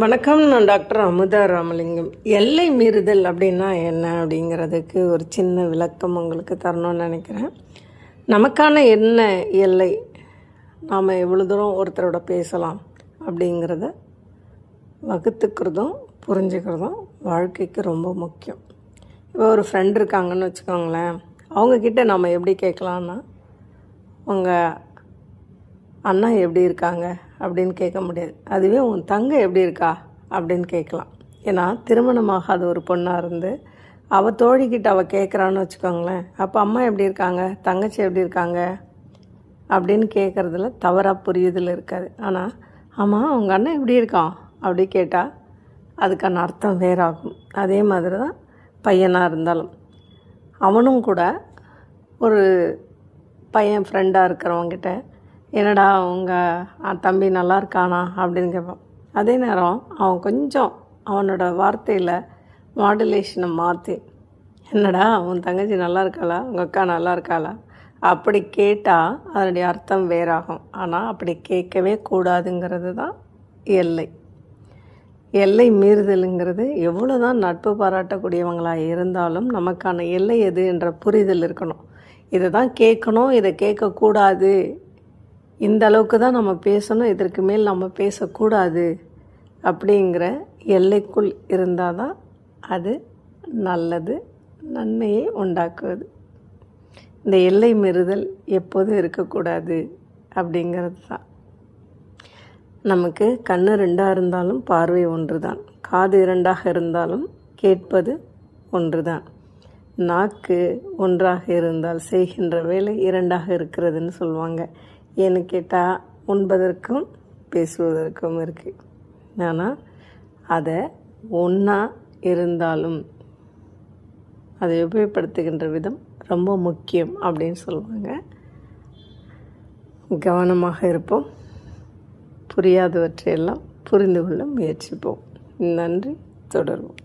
வணக்கம். நான் டாக்டர் அமுதா ராமலிங்கம். எல்லை மீறுதல் அப்படின்னா என்ன அப்படிங்கிறதுக்கு ஒரு சின்ன விளக்கம் உங்களுக்கு தரணும்னு நினைக்கிறேன். நமக்கான என்ன எல்லை, நாம் எவ்வளோ தூரம் ஒருத்தரோட பேசலாம் அப்படிங்கிறத வகுத்துக்கிறதும் புரிஞ்சுக்கிறதும் வாழ்க்கைக்கு ரொம்ப முக்கியம். இப்போ ஒரு ஃப்ரெண்ட் இருக்காங்கன்னு வச்சுக்கோங்களேன், அவங்கக்கிட்ட நம்ம எப்படி கேட்கலான்னா, உங்கள் அண்ணா எப்படி இருக்காங்க அப்படின்னு கேட்க முடியாது. அதுவே உன் தங்கை எப்படி இருக்கா அப்படின்னு கேட்கலாம். ஏன்னா திருமணமாகாத ஒரு பொண்ணாக இருந்து அவள் தோழிக்கிட்ட அவள் கேட்குறான்னு வச்சுக்கோங்களேன், அப்போ அம்மா எப்படி இருக்காங்க, தங்கச்சி எப்படி இருக்காங்க அப்படின்னு கேட்குறதுல தவறாக புரியுதில் இருக்காது. ஆனால் ஆமாம் உங்கள் அண்ணன் எப்படி இருக்கான் அப்படி கேட்டால் அதுக்கான அர்த்தம் வேறாகும். அதே மாதிரி தான் பையனாக இருந்தாலும் அவனும் கூட ஒரு பையன் ஃப்ரெண்டாக இருக்கிறவங்கிட்ட என்னடா உங்கள் தம்பி நல்லா இருக்கானா அப்படின்னு கேட்பான். அதே நேரம் அவன் கொஞ்சம் அவனோட வார்த்தையில் மாடுலேஷனை மாற்றி, என்னடா உன் தங்கச்சி நல்லா இருக்காளா, உங்கள் அக்கா நல்லா இருக்காளா அப்படி கேட்டால் அதனுடைய அர்த்தம் வேறாகும். ஆனால் அப்படி கேட்கவே கூடாதுங்கிறது தான் எல்லை. எல்லை மீறுதலுங்கிறது எவ்வளோ தான் நட்பு பாராட்டக்கூடியவங்களாக இருந்தாலும் நமக்கான எல்லை எது என்ற புரிதல் இருக்கணும். இதை தான் கேட்கணும், இதை கேட்கக்கூடாது, இந்த அளவுக்கு தான் நம்ம பேசணும், இதற்கு மேல் நம்ம பேசக்கூடாது அப்படிங்கிற எல்லைக்குள் இருந்தால் தான் அது நல்லது, நன்மையை உண்டாக்குவது. இந்த எல்லை மீறுதல் எப்போதும் இருக்கக்கூடாது அப்படிங்கிறது தான். நமக்கு கண்ணு ரெண்டாக இருந்தாலும் பார்வை ஒன்று தான், காது இரண்டாக இருந்தாலும் கேட்பது ஒன்று தான், நாக்கு ஒன்றாக இருந்தால் செய்கின்ற வேலை இரண்டாக இருக்கிறதுன்னு சொல்லுவாங்க. ஏன்னு கேட்டால் உண்பதற்கும் பேசுவதற்கும் இருக்குது. ஆனால் அதை ஒன்றா இருந்தாலும் அதை உபயோகப்படுத்துகின்ற விதம் ரொம்ப முக்கியம் அப்படின்னு சொல்லுவாங்க. கவனமாக இருப்போம், புரியாதவற்றையெல்லாம் புரிந்து கொள்ள முயற்சிப்போம். நன்றி. தொடர்வோம்.